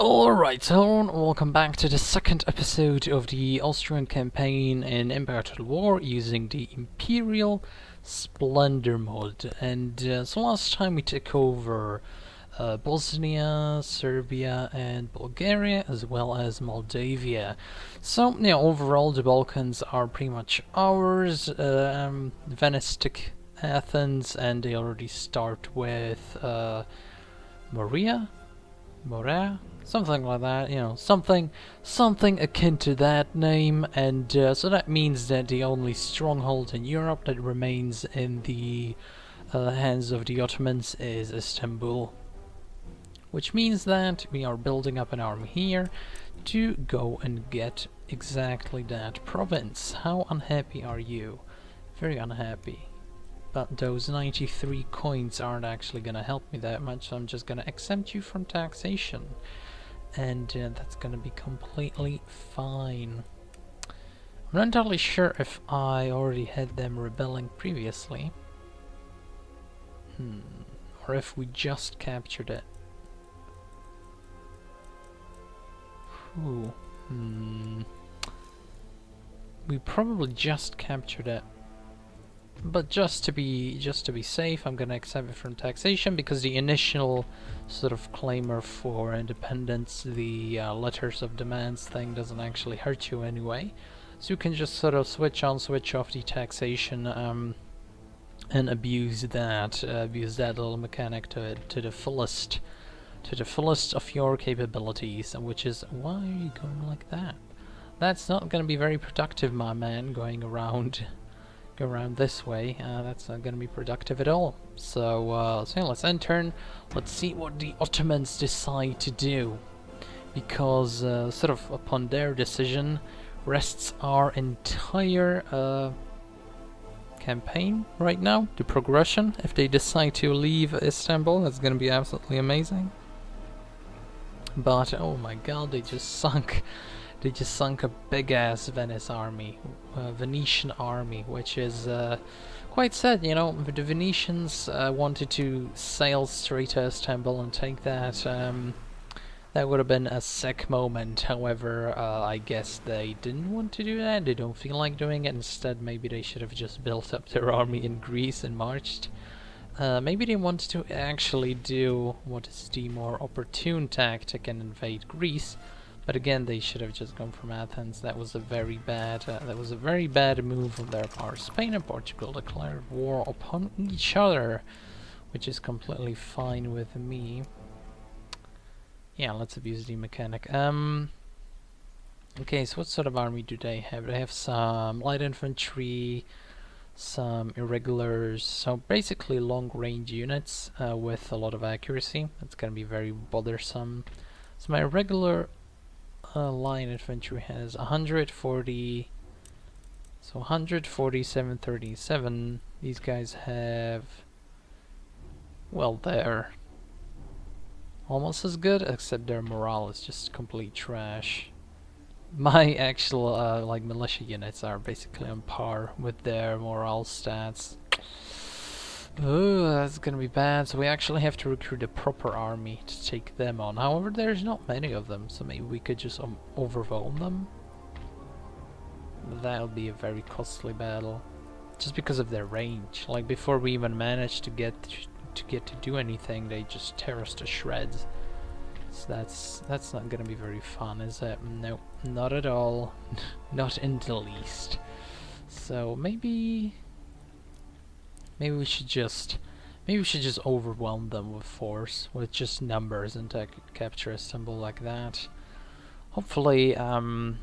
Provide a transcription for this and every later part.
Alright, so welcome back to the second episode of the Austrian campaign in Empire Total War using the Imperial Splendour mod. And so last time we took over Bosnia, Serbia and Bulgaria, as well as Moldavia. So, yeah, overall the Balkans are pretty much ours. Venice took Athens, and they already start with Morea? Something like that, you know, something akin to that name, and so that means that the only stronghold in Europe that remains in the hands of the Ottomans is Istanbul. Which means that we are building up an army here to go and get exactly that province. How unhappy are you? Very unhappy. But those 93 coins aren't actually gonna help me that much, so I'm just gonna exempt you from taxation. And that's gonna be completely fine. I'm not entirely sure if I already had them rebelling previously. Or if we just captured it. We probably just captured it. But just to be safe, I'm gonna exempt it from taxation, because the initial sort of claimer for independence, the letters of demands thing, doesn't actually hurt you anyway. So you can just sort of switch on, switch off the taxation, and abuse that little mechanic to the fullest of your capabilities. Which is, why are you going like that? That's not gonna be very productive, my man, going around this way. That's not going to be productive at all. So, yeah, let's enter. Let's see what the Ottomans decide to do, because sort of upon their decision rests our entire campaign right now. The progression, if they decide to leave Istanbul, that's going to be absolutely amazing. But oh my god, they just sunk a big-ass Venice army, Venetian army, which is quite sad. You know, the Venetians wanted to sail straight to Istanbul and take that. That would have been a sick moment. However, I guess they didn't want to do that. They don't feel like doing it. Instead, maybe they should have just built up their army in Greece and marched. Maybe they wanted to actually do what is the more opportune tactic and invade Greece. But again, they should have just gone from Athens. That was a very bad move on their part. Spain and Portugal declared war upon each other, which is completely fine with me. Yeah, let's abuse the mechanic. Okay, so what sort of army do they have? They have some light infantry, some irregulars, so basically long-range units with a lot of accuracy. That's gonna be very bothersome. So my irregular line infantry has 140, so 147, 37. These guys have, well, they're almost as good, except their morale is just complete trash. My actual like militia units are basically on par with their morale stats. Oh, that's gonna be bad. So we actually have to recruit a proper army to take them on. However, there's not many of them, so maybe we could just overwhelm them. That'll be a very costly battle, just because of their range. Like, before we even manage to get to do anything, they just tear us to shreds. So that's not gonna be very fun, is it? No, not at all. Not in the least. So maybe we should just overwhelm them with force, with just numbers, and capture Istanbul like that. Hopefully, any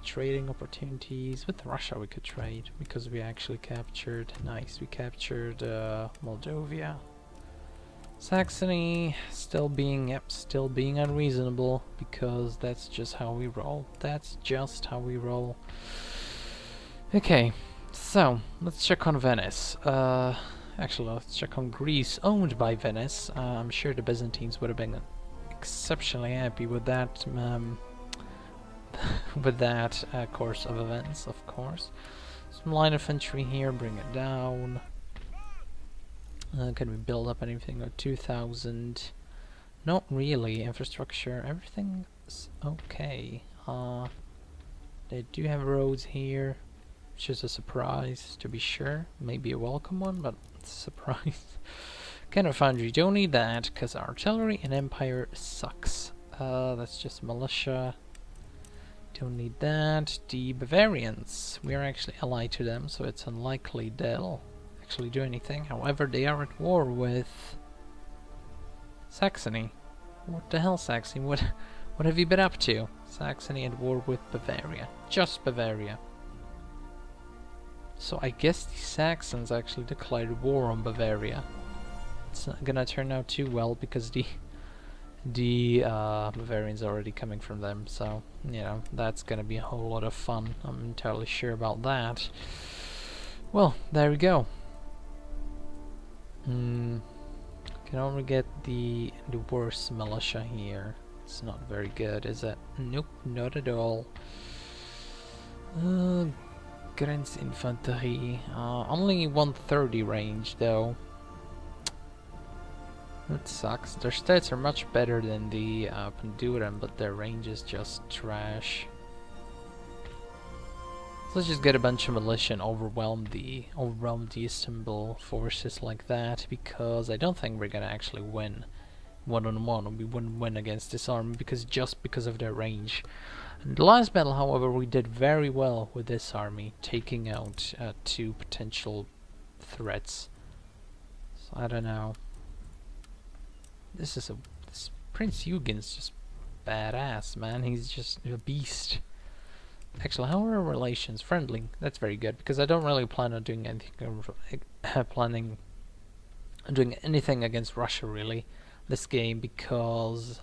trading opportunities with Russia we could trade, because we actually captured. Nice, we captured Moldavia. Saxony still being unreasonable, because that's just how we roll. Okay. So, let's check on Venice. Actually, let's check on Greece, owned by Venice. I'm sure the Byzantines would have been exceptionally happy with that, course of events, of course. Some line infantry here, bring it down. Can we build up anything? 2,000. Not really. Infrastructure, everything's okay. They do have roads here, which is a surprise, to be sure. Maybe a welcome one, but it's a surprise. Cannon foundry, don't need that, because artillery and empire sucks. That's just militia. Don't need that. The Bavarians, we are actually allied to them, so it's unlikely they'll actually do anything. However, they are at war with Saxony. What the hell, Saxony? What have you been up to? Saxony at war with Bavaria. Just Bavaria. So I guess the Saxons actually declared war on Bavaria. It's not gonna turn out too well because the Bavarians are already coming from them, so you know that's gonna be a whole lot of fun. I'm entirely sure about that. Well, there we go. Can only get the worst militia here. It's not very good, is it? Nope, not at all. Grenzinfanterie. Only 130 range though. That sucks. Their stats are much better than the Panduran, but their range is just trash. So let's just get a bunch of militia and overwhelm the Istanbul forces like that, because I don't think we're gonna actually win one-on-one. We wouldn't win against this army because of their range. In the last battle, however, we did very well with this army, taking out 2 potential threats. So I don't know. This Prince Eugen's just badass, man. He's just a beast. Actually, how are our relations? Friendly. That's very good, because I don't really plan on doing anything. Doing anything against Russia really this game, because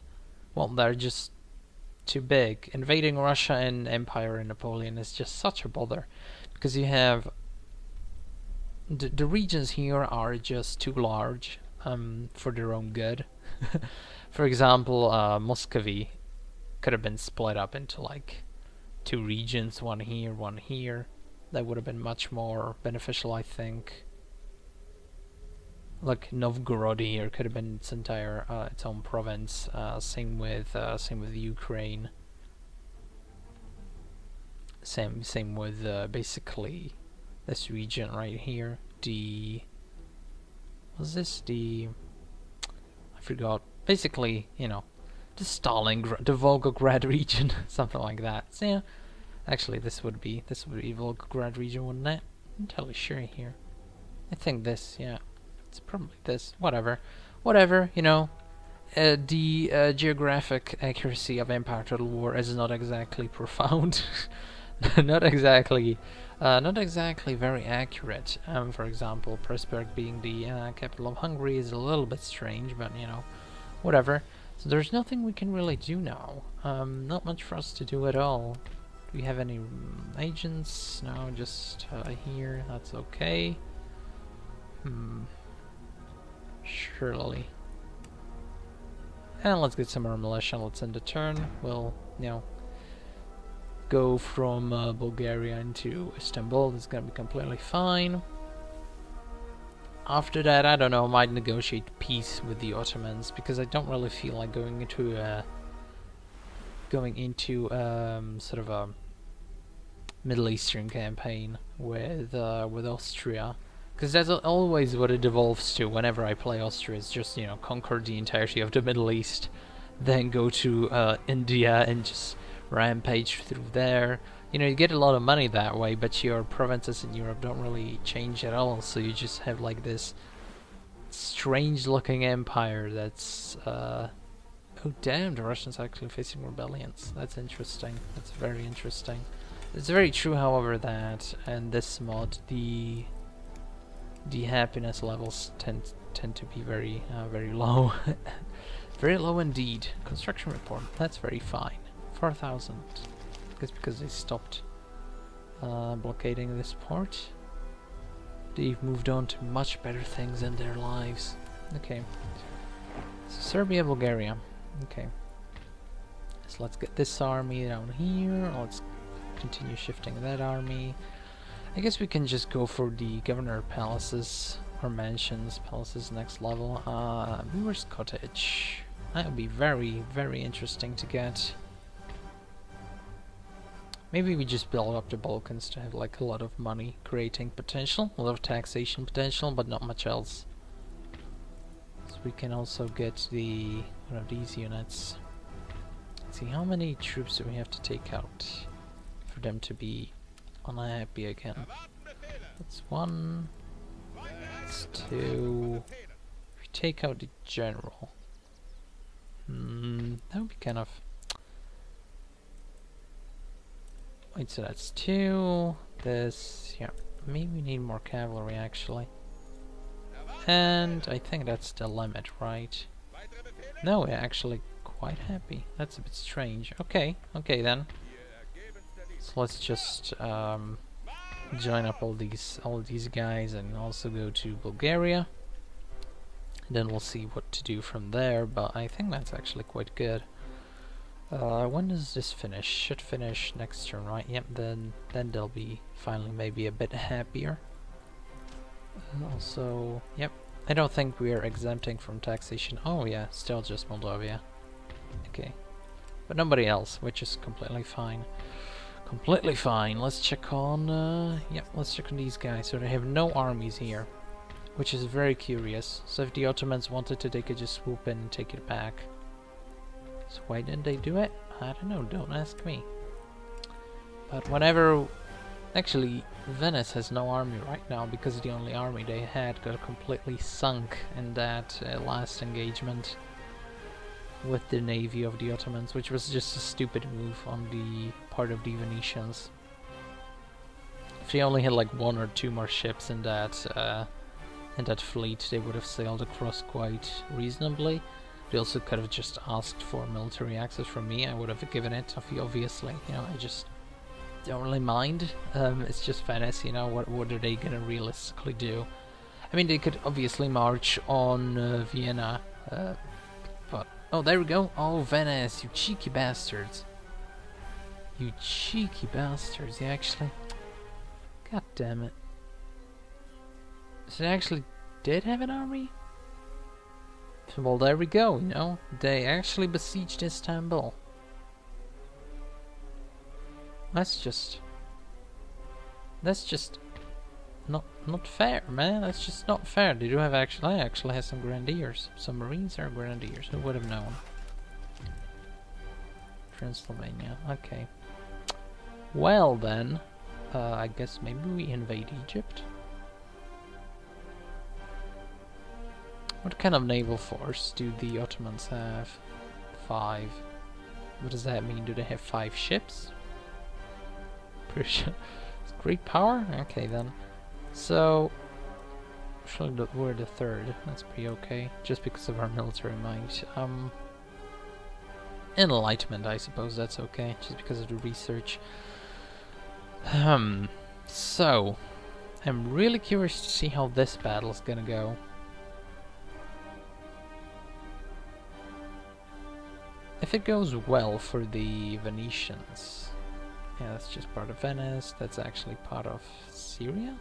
well, they're just too big. Invading Russia and Empire and Napoleon is just such a bother, because you have the regions here are just too large for their own good. For example, Muscovy could have been split up into like 2 regions, one here, one here. That would have been much more beneficial, I think. Like Novgorod here could have been its entire its own province. Same with Ukraine. Same with basically this region right here. I forgot. Basically, you know, the Stalingrad, the Volgograd region, something like that. So yeah, actually, this would be Volgograd region, wouldn't it? I'm entirely sure here. I think this, yeah, it's probably this. Whatever, you know. The geographic accuracy of Empire Total War is not exactly profound. not exactly very accurate. For example, Pressburg being the capital of Hungary is a little bit strange, but you know, whatever. So there's nothing we can really do now. Not much for us to do at all. Do we have any agents? No, just here. That's okay. Surely. And let's get some more militia. Let's end the turn. We'll, you know, go from Bulgaria into Istanbul. It's gonna be completely fine. After that, I don't know, I might negotiate peace with the Ottomans, because I don't really feel like going into sort of a Middle Eastern campaign with Austria, because that's always what it devolves to whenever I play Austria. It's just, you know, conquer the entirety of the Middle East, then go to India and just rampage through there. You know, you get a lot of money that way, but your provinces in Europe don't really change at all, so you just have like this strange looking empire that's oh damn, the Russians are actually facing rebellions. That's interesting. That's very interesting. It's very true, however, that in this mod the happiness levels tend to be very low. Very low indeed. Construction report, that's very fine. 4,000. It's because they stopped blockading this port. They've moved on to much better things in their lives. Okay. So Serbia, Bulgaria. Okay. So let's get this army down here. Let's continue shifting that army. I guess we can just go for the governor palaces or mansions. Palaces next level. Weaver's Cottage. That would be very, very interesting to get. Maybe we just build up the Balkans to have like a lot of money creating potential, a lot of taxation potential, but not much else. So we can also get the one of these units. Let's see, how many troops do we have to take out for them to be unhappy again? That's one. That's two. If we take out the general, that would be kind of. Wait, so that's two. This, yeah, maybe we need more cavalry actually. And I think that's the limit, right? No, we're actually quite happy. That's a bit strange. Okay, okay then. So let's just join up all these guys and also go to Bulgaria. Then we'll see what to do from there, but I think that's actually quite good. When does this finish? Should finish next turn, right? Yep, then they'll be finally maybe a bit happier. Also, yep, I don't think we are exempting from taxation. Oh yeah, still just Moldavia. Okay, but nobody else, which is completely fine. Completely fine. Let's check on, yep, let's check on these guys. So they have no armies here, which is very curious. So if the Ottomans wanted to, they could just swoop in and take it back. So why didn't they do it? I don't know, don't ask me. But whenever... Actually, Venice has no army right now because the only army they had got completely sunk in that last engagement with the navy of the Ottomans, which was just a stupid move on the part of the Venetians. If they only had like one or two more ships in that fleet, they would have sailed across quite reasonably. They also could have just asked for military access from me. I would have given it, obviously. You know, I just don't really mind. It's just Venice, you know, what are they gonna realistically do? I mean, they could obviously march on Vienna, but... Oh, there we go! Oh, Venice, you cheeky bastards! You cheeky bastards, they actually... God damn it. So they actually did have an army? Well, there we go, you know, they actually besieged Istanbul. That's just not fair, man. That's just not fair. They do have I actually have some grenadiers. Some Marines are grenadiers. Who would have known? Transylvania. Okay. Well then, I guess maybe we invade Egypt. What kind of naval force do the Ottomans have? 5. What does that mean? Do they have 5 ships? Pretty sure. It's Greek power? Okay then. So, actually we're the 3rd. That's pretty okay. Just because of our military might. Enlightenment, I suppose that's okay. Just because of the research. So, I'm really curious to see how this battle's gonna go. If it goes well for the Venetians, yeah, that's just part of Venice, that's actually part of Syria?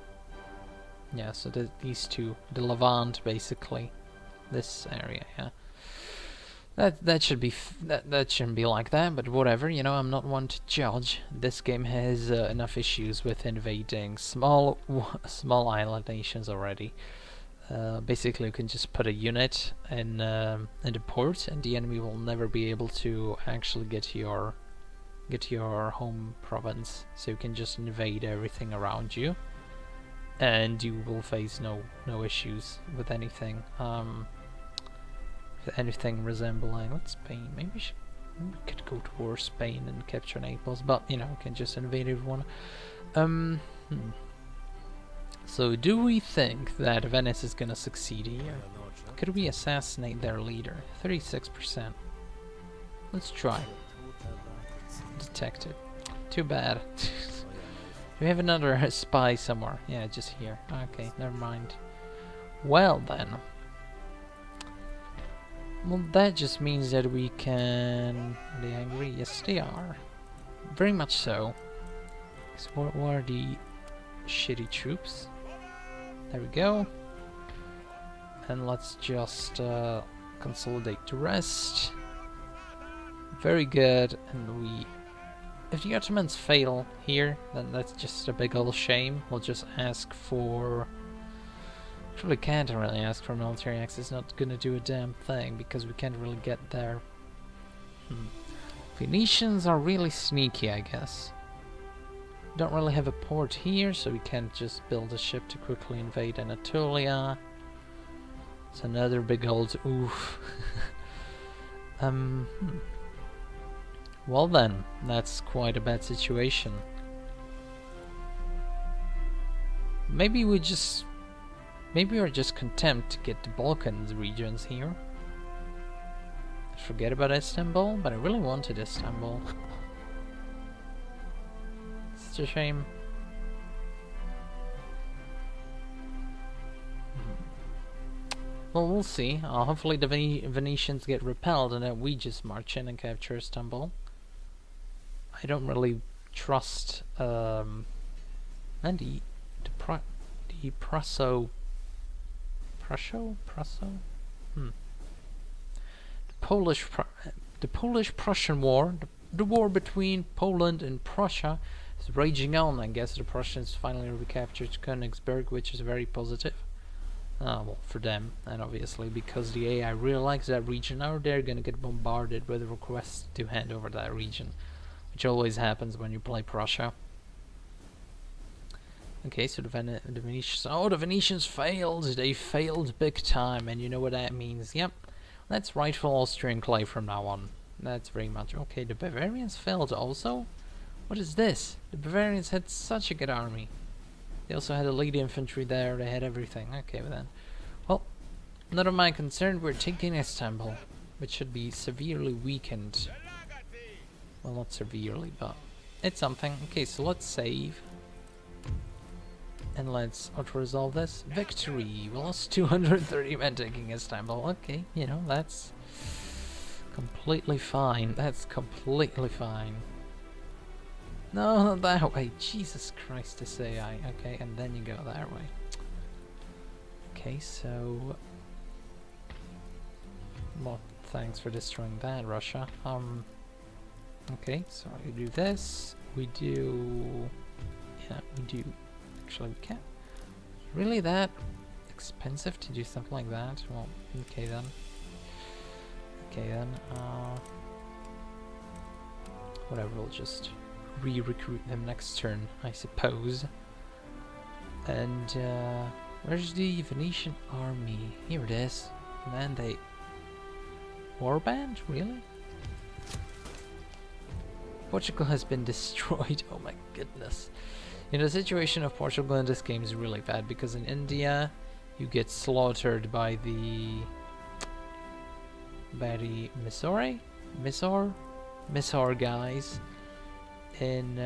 Yeah, so these two, the Levant basically, this area, yeah. That should be, that shouldn't be like that, but whatever, you know, I'm not one to judge. This game has enough issues with invading small island nations already. Basically, you can just put a unit in the port, and the enemy will never be able to actually get to your home province. So you can just invade everything around you, and you will face no issues with anything. Anything resembling, what's Spain? Maybe we could go towards Spain and capture Naples, but you know, we can just invade everyone. So, do we think that Venice is gonna succeed here? Could we assassinate their leader? 36%. Let's try. Detected. Too bad. Do we have another spy somewhere? Yeah, just here. Okay, never mind. Well then. Well, that just means that we can... Are they angry? Yes, they are. Very much so. So what are the shitty troops? There we go. And let's just consolidate the rest. Very good, and if the Ottomans fail here, then that's just a big old shame. We'll just ask for... Actually, can't really ask for military access, not gonna do a damn thing, because we can't really get there. Venetians are really sneaky, I guess. Don't really have a port here, so we can't just build a ship to quickly invade Anatolia. It's another big old oof. Well then, that's quite a bad situation. Maybe we're just content to get the Balkans regions here. Forget about Istanbul, but I really wanted Istanbul. It's a shame. Well, we'll see. Hopefully the Venetians get repelled and then we just march in and capture Istanbul. I don't really trust and the Polish-Prussian War, the war between Poland and Prussia, is raging on. I guess the Prussians finally recaptured Königsberg, which is very positive. Well, for them, and obviously because the AI really likes that region, now they're gonna get bombarded with requests to hand over that region, which always happens when you play Prussia. Okay, so the Venetians... Oh, the Venetians failed! They failed big time, and you know what that means. Yep, that's rightful Austrian clay from now on. That's very much... Okay, the Bavarians failed also? What is this? The Bavarians had such a good army. They also had elite infantry there, they had everything. Okay, but then... Well, not of my concern, we're taking Istanbul, which should be severely weakened. Well, not severely, but it's something. Okay, so let's save. And let's auto-resolve this. Victory! We lost 230 men taking Istanbul. Okay, you know, that's completely fine. That's completely fine. No, not that way. Jesus Christ, this AI. Okay, and then you go that way. Okay, so... Well, thanks for destroying that, Russia. Okay, so we do this. We do... Yeah, we do... Actually, we can't. Really that expensive to do something like that? Well, okay then. Okay then. Whatever, we'll just re-recruit them next turn, I suppose. And where's the Venetian army? Here it is. Man, they... Warband? Really? Portugal has been destroyed. Oh my goodness. You know, the situation of Portugal in this game is really bad, because in India you get slaughtered by the Mysore guys. In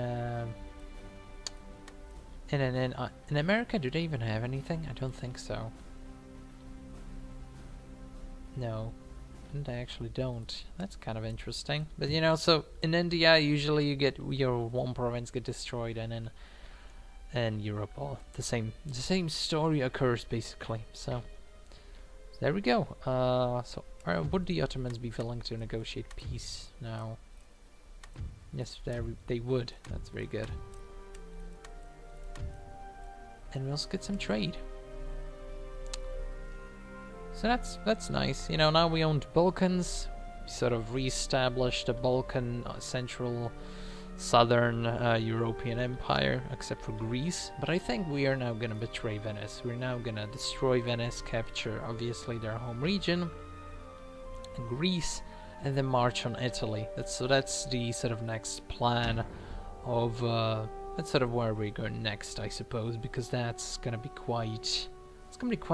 America, do they even have anything? I don't think so. No, they actually don't. That's kind of interesting. But you know, so in India, usually you get your one province get destroyed, and in Europe, all the same story occurs basically. So there we go. So would the Ottomans be willing to negotiate peace now? Yes, they would. That's very good. And we'll also get some trade. So that's nice. You know, now we own the Balkans. We sort of re-established the Balkan central southern European empire, except for Greece. But I think we are now gonna betray Venice. We're now gonna destroy Venice, capture obviously their home region, Greece, and then march on Italy. That's the sort of next plan of that's sort of where we're going next, I suppose, because that's gonna be quite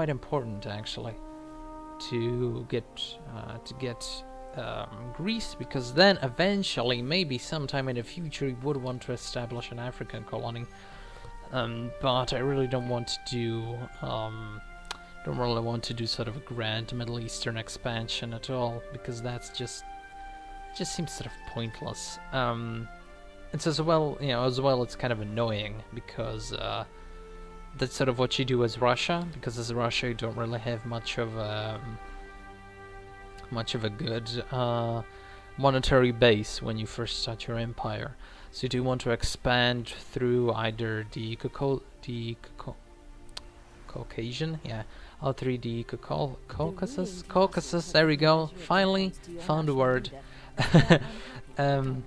important actually to get Greece, because then eventually, maybe sometime in the future, we would want to establish an African colony. But I really don't want to do sort of a grand Middle Eastern expansion at all, because that's just seems sort of pointless. It's as well, it's kind of annoying, because that's sort of what you do as Russia, because as Russia you don't really have much of much of a good monetary base when you first start your empire. So you do want to expand through either the Caucasian, yeah, all three the Caucasus, there we go, finally found the word.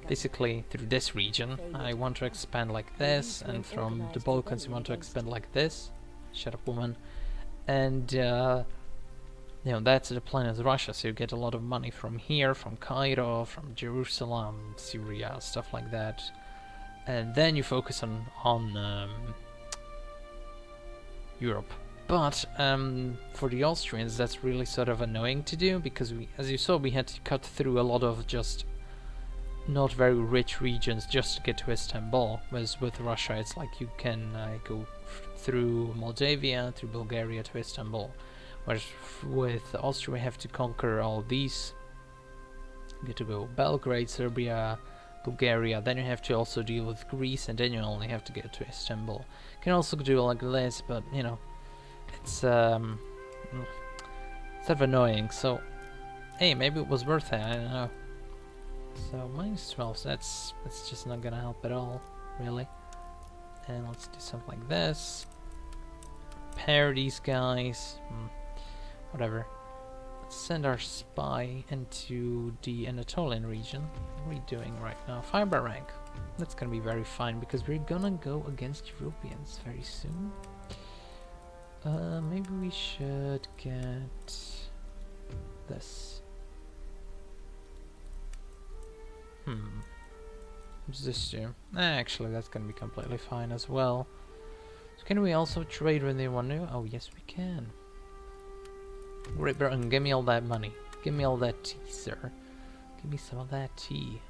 Basically through this region I want to expand like this, and from the Balkans you want to expand like this. Shut up, woman. And you know, that's the plan as Russia, so you get a lot of money from here, from Cairo, from Jerusalem, Syria, stuff like that. And then you focus on Europe. But for the Austrians that's really sort of annoying to do, because we, as you saw, we had to cut through a lot of just not very rich regions just to get to Istanbul, whereas with Russia it's like you can go through Moldavia, through Bulgaria to Istanbul. Whereas with Austria we have to conquer all these. You get to go Belgrade, Serbia, Bulgaria, then you have to also deal with Greece, and then you only have to get to Istanbul. You can also do it like this, but you know, it's sort of annoying, so hey, maybe it was worth it, I don't know. So -12, so that's just not gonna help at all, really. And let's do something like this. Repair these guys. Whatever. Let's send our spy into the Anatolian region. What are we doing right now? Fiber rank. That's gonna be very fine because we're gonna go against Europeans very soon. Maybe we should get this. What's this do? Actually, that's gonna be completely fine as well. So can we also trade with anyone new? Oh yes, we can. Great Britain, give me all that money. Give me all that tea, sir. Give me some of that tea.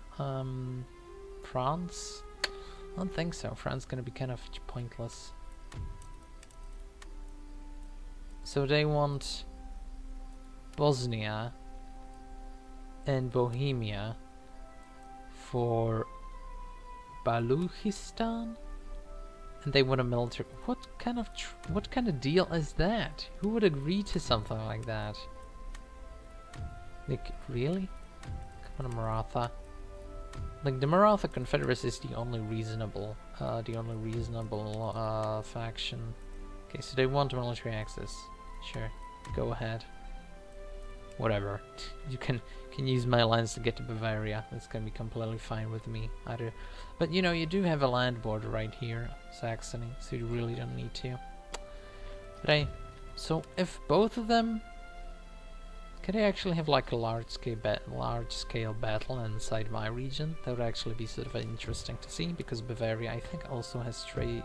France? I don't think so. France is gonna be kind of pointless. So they want Bosnia and Bohemia for Baluchistan, and they want a military. What kind of deal is that? Who would agree to something like that? Like, really? Come on, Maratha. Like, the Maratha Confederacy is the only reasonable faction. Okay, so they want military access. Sure, go ahead. Whatever. You can use my lands to get to Bavaria. That's gonna be completely fine with me. But you know, you do have a land border right here, Saxony, so you really don't need to. But hey, so if both of them, could I actually have like a large scale battle inside my region? That would actually be sort of interesting to see, because Bavaria, I think, also has trade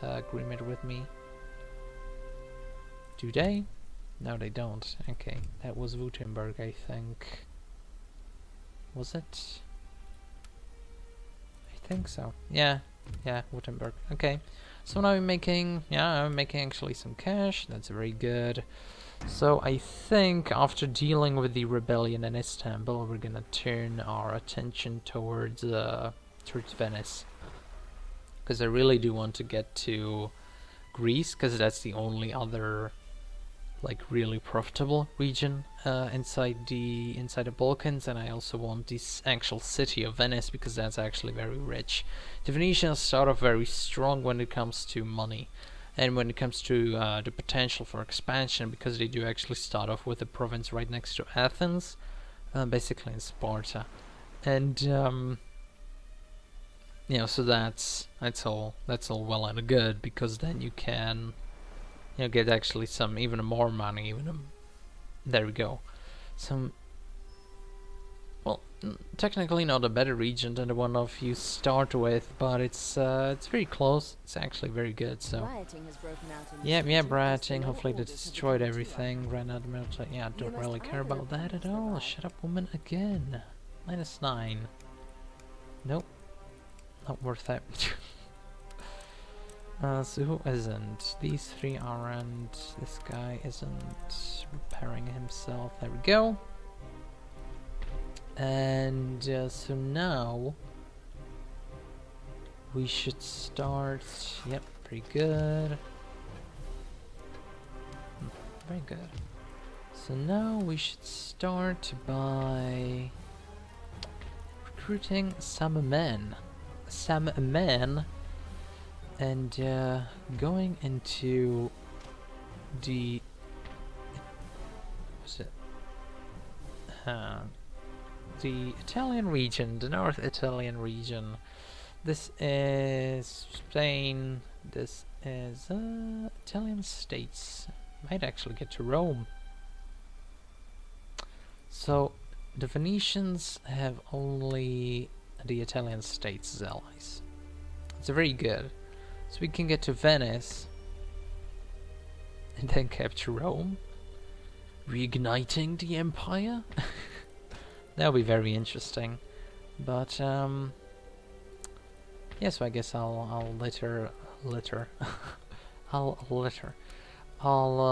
agreement with me. Do they? No, they don't. Okay, that was Württemberg, I think. Was it? I think so. Yeah, Württemberg. Okay, so now I'm making actually some cash. That's very good. So I think after dealing with the rebellion in Istanbul, we're gonna turn our attention towards Venice, because I really do want to get to Greece, because that's the only other like really profitable region inside the Balkans, and I also want this actual city of Venice because that's actually very rich. The Venetians start off very strong when it comes to money, and when it comes to the potential for expansion, because they do actually start off with a province right next to Athens, basically in Sparta, and you know, so that's all well and good, because then you can, you know, get actually some even more money, there we go. Some, well, technically not a better region than the one of you start with, but it's very close. It's actually very good. So yeah, rioting. Hopefully they destroyed everything. Ran out of military. Yeah, I don't really care about that at all. Shut up, woman, again. -9. Nope, not worth it. So who isn't? These three aren't. This guy isn't repairing himself. There we go. And so now we should start. Yep, pretty good. Very good. So now we should start by recruiting some men. And going into the the Italian region, the North Italian region. This is Spain. This is Italian states. Might actually get to Rome. So the Venetians have only the Italian states as allies. It's very good. So we can get to Venice and then capture Rome, reigniting the empire. That'll be very interesting. But yeah, so I guess I'll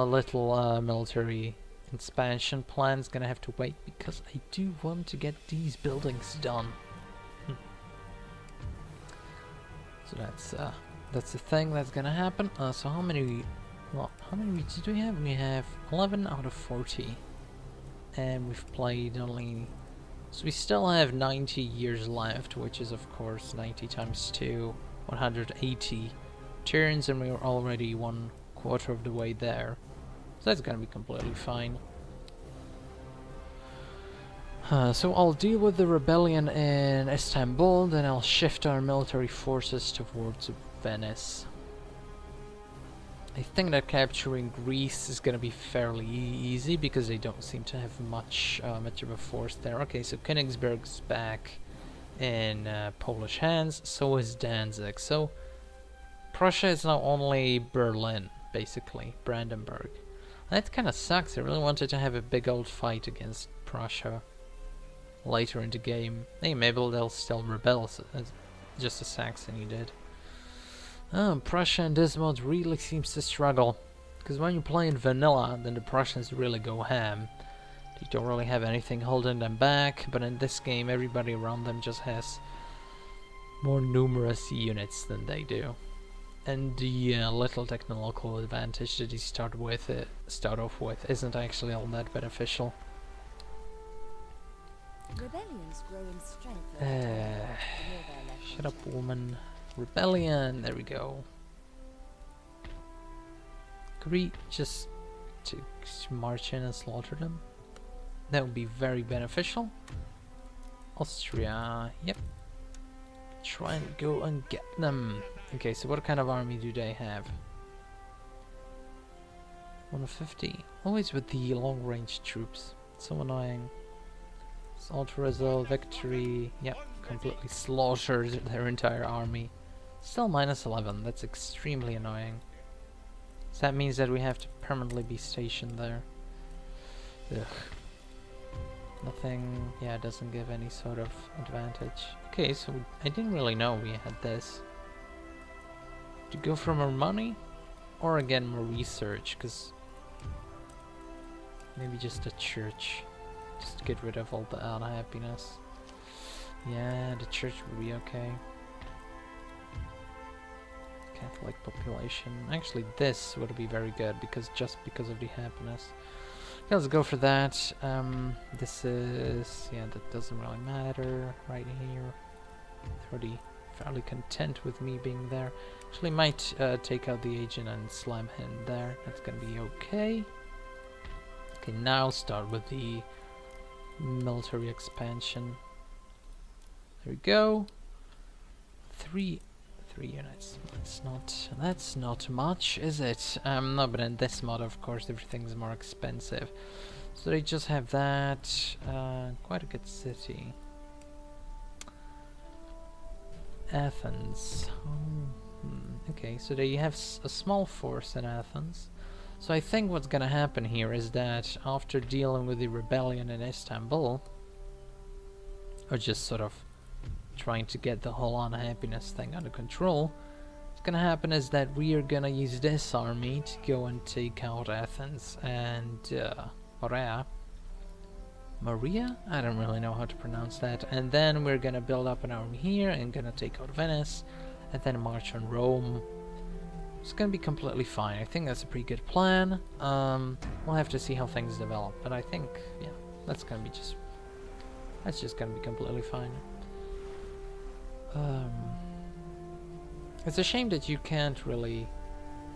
little military expansion plan's gonna have to wait because I do want to get these buildings done. So that's the thing that's gonna happen. So how many regions do we have? We have 11 out of 40, and we've played only. So we still have 90 years left, which is of course 90 times 2, 180 turns, and we're already 1/4 of the way there. So that's gonna be completely fine. So I'll deal with the rebellion in Istanbul, then I'll shift our military forces towards Venice. I think that capturing Greece is gonna be fairly easy because they don't seem to have much of a force there. Okay, so Königsberg's back in Polish hands, so is Danzig. So Prussia is now only Berlin, basically, Brandenburg. That kind of sucks. I really wanted to have a big old fight against Prussia later in the game. Hey, maybe they'll still rebel, just as Saxony did. Prussia in this mode really seems to struggle, because when you play in vanilla, then the Prussians really go ham. They don't really have anything holding them back, but in this game everybody around them just has more numerous units than they do. And the little technological advantage that you start off with isn't actually all that beneficial. Rebellions grow in strength. Shut up, woman. Rebellion, there we go. Could we just march in and slaughter them? That would be very beneficial. Austria, yep. Try and go and get them. Okay, so what kind of army do they have? 150. Always with the long-range troops. So annoying. Ultra-result, victory. Yep, completely slaughtered their entire army. Still -11, that's extremely annoying. So that means that we have to permanently be stationed there. Ugh. Nothing, yeah, doesn't give any sort of advantage. Okay, so I didn't really know we had this. To go for more money? Or again, more research, because maybe just a church. Just to get rid of all the unhappiness. Yeah, the church would be okay. Catholic population. Actually, this would be very good because of the happiness. Okay, let's go for that. This is, yeah, that doesn't really matter right here. Already fairly content with me being there. Actually, might take out the agent and slam him there. That's gonna be okay. Okay, now start with the military expansion. There we go. Three units. That's not much, is it? No, but in this mod, of course, everything's more expensive. So they just have that. Quite a good city. Athens. Okay, so they have a small force in Athens. So I think what's gonna happen here is that after dealing with the rebellion in Istanbul, or just sort of trying to get the whole unhappiness thing under control, what's gonna happen is that we are gonna use this army to go and take out Athens and Maria? I don't really know how to pronounce that. And then we're gonna build up an army here and gonna take out Venice, and then march on Rome. It's gonna be completely fine. I think that's a pretty good plan. We'll have to see how things develop, but I think, yeah, that's just gonna be completely fine. It's a shame that you can't really,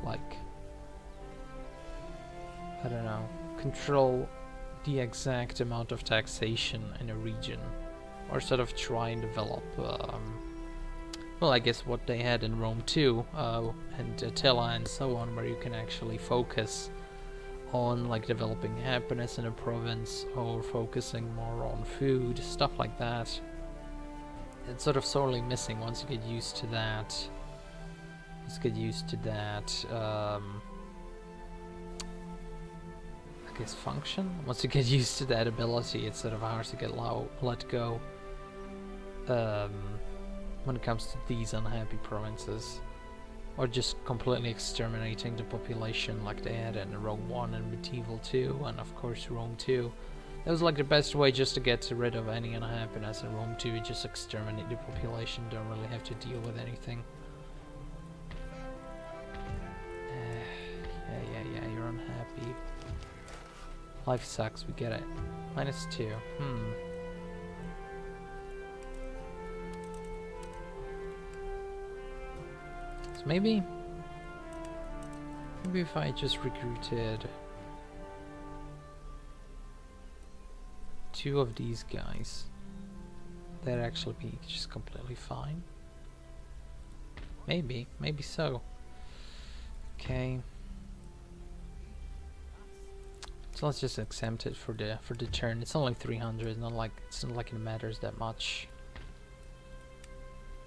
like, I don't know, control the exact amount of taxation in a region, or sort of try and develop, well, I guess what they had in Rome too, and Attila and so on, where you can actually focus on like developing happiness in a province, or focusing more on food, stuff like that. It's sort of sorely missing once you get used to that. I guess function. Once you get used to that ability, it's sort of hard to get let go. When it comes to these unhappy provinces, or just completely exterminating the population like they had in Rome 1 and Medieval 2, and of course Rome 2. That was like the best way just to get rid of any unhappiness. In Rome 2 you just exterminate the population, don't really have to deal with anything. Yeah, you're unhappy. Life sucks, we get it. -2. Maybe if I just recruited 2 of these guys, that'd actually be just completely fine. Maybe so. Okay. So let's just exempt it for the turn. It's only 300. It's not like it matters that much.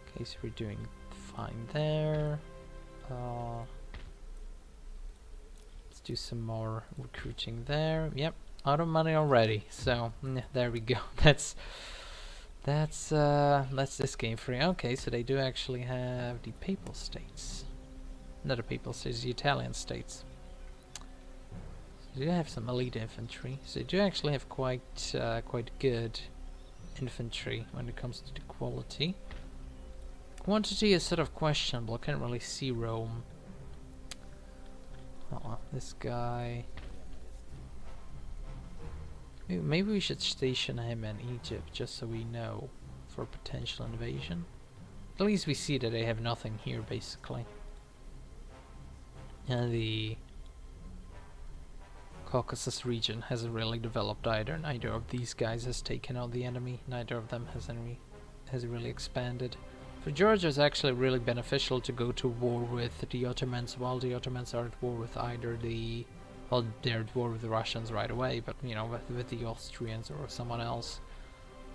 Okay, so we're doing fine there. Let's do some more recruiting there. Yep, out of money already. So there we go. That's this game for you. Okay, so they do actually have the Papal States. Not the Papal States, the Italian states. So they do have some elite infantry. So they do actually have quite good infantry when it comes to the quality. Quantity is sort of questionable. I can't really see Rome. Oh, this guy. Maybe we should station him in Egypt just so we know for potential invasion. At least we see that they have nothing here, basically. And the Caucasus region hasn't really developed either. Neither of these guys has taken out the enemy. Neither of them has really expanded. For Georgia, it's actually really beneficial to go to war with the Ottomans while the Ottomans are at war with either the... Well, they're at war with the Russians right away, but, you know, with the Austrians or someone else,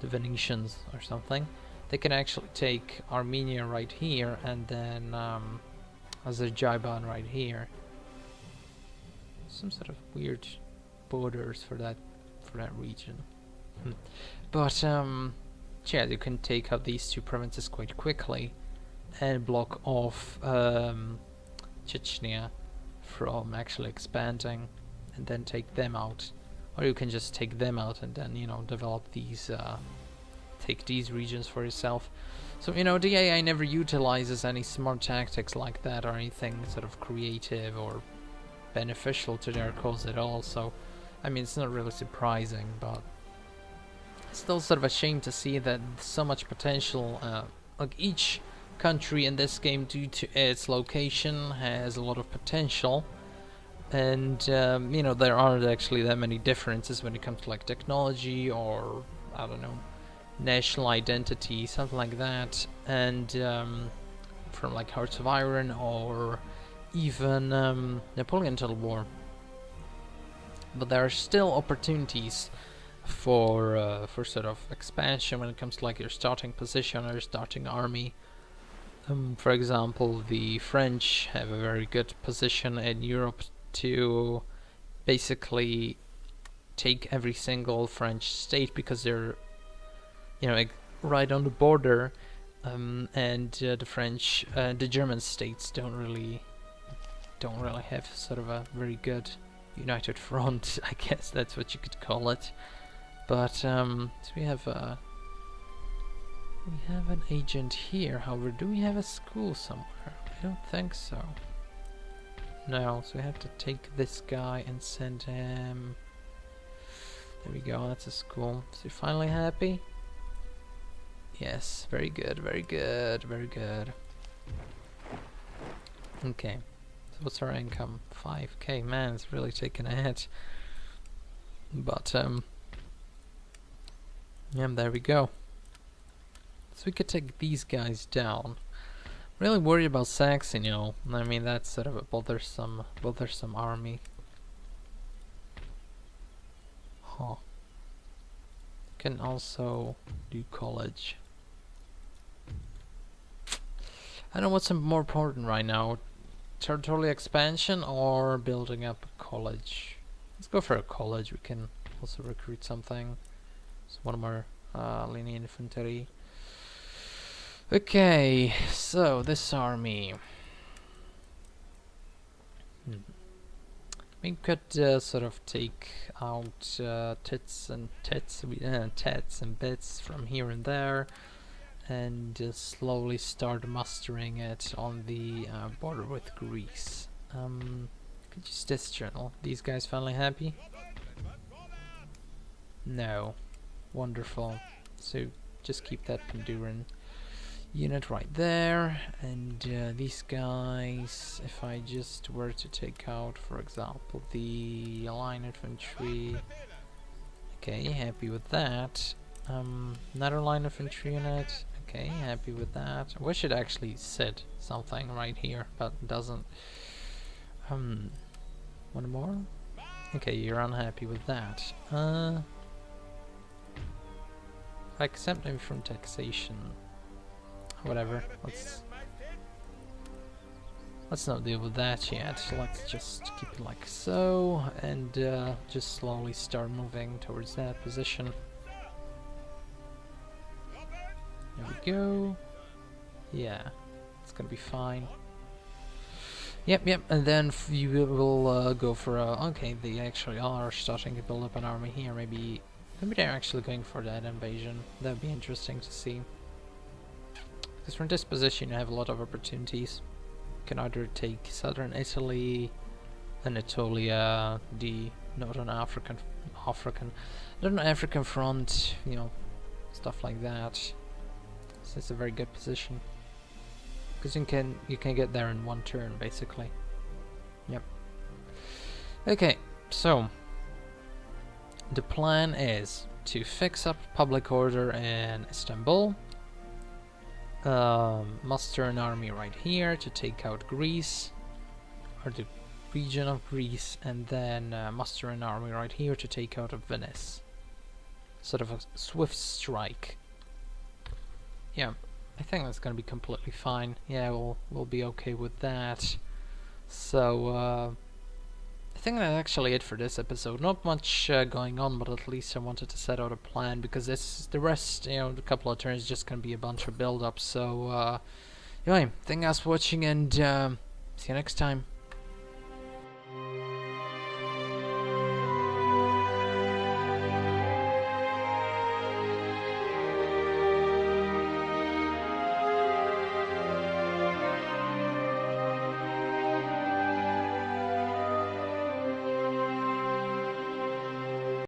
the Venetians or something. They can actually take Armenia right here, and then Azerbaijan right here. Some sort of weird borders for that region. But, yeah, you can take out these 2 provinces quite quickly and block off Chechnya from actually expanding, and then take them out. Or you can just take them out and then, you know, develop these, take these regions for yourself. So, you know, the AI never utilizes any smart tactics like that or anything sort of creative or beneficial to their cause at all. So, I mean, it's not really surprising, but it's still sort of a shame to see that so much potential, like each country in this game, due to its location, has a lot of potential, and you know, there aren't actually that many differences when it comes to like technology or, I don't know, national identity, something like that, and from like Hearts of Iron or even Napoleon Total War. But there are still opportunities for sort of expansion when it comes to like your starting position or your starting army. For example, the French have a very good position in Europe to basically take every single French state because they're, you know, right on the border, and the German states don't really have sort of a very good united front. I guess that's what you could call it. But so we have an agent here. However, do we have a school somewhere? I don't think so. No, so we have to take this guy and send him... There we go, that's a school. So you're finally happy? Yes, very good, very good, very good. Okay, so what's our income? 5k, man, it's really taking a hit. But, yeah, there we go. So we could take these guys down. Really worried about Saxon, you know. I mean, that's sort of a bothersome army. Huh. Can also do college. I don't know what's more important right now. Territorial expansion or building up a college. Let's go for a college. We can also recruit something. So one more linear infantry. Okay, so this army. We could sort of take out tits and bits from here and there, and slowly start mustering it on the border with Greece. Could use this journal. These guys finally happy? No. Wonderful. So just keep that Panduran unit right there, and these guys, if I just were to take out, for example, the line infantry. Okay, happy with that. Another line infantry unit. Okay, happy with that. I wish it actually said something right here, but it doesn't. One more. Okay, you're unhappy with that. I accept them from taxation. Whatever, let's not deal with that yet. Let's just keep it like so, and just slowly start moving towards that position. There we go. Yeah, it's gonna be fine. Yep, and then you will go for a... Okay, they actually are starting to build up an army here. Maybe they're actually going for that invasion. That'd be interesting to see. Because from this position you have a lot of opportunities. You can either take southern Italy, Anatolia, the northern African front, you know, stuff like that. So it's a very good position. Because you can get there in one turn basically. Yep. Okay, so the plan is to fix up public order in Istanbul. Muster an army right here to take out Greece, or the region of Greece, and then muster an army right here to take out Venice. Sort of a swift strike. Yeah, I think that's gonna be completely fine. Yeah, we'll be okay with that. So I think that's actually it for this episode. Not much going on, but at least I wanted to set out a plan, because the rest, you know, the couple of turns is just gonna be a bunch of build-up. So anyway, thank you guys for watching, and see you next time.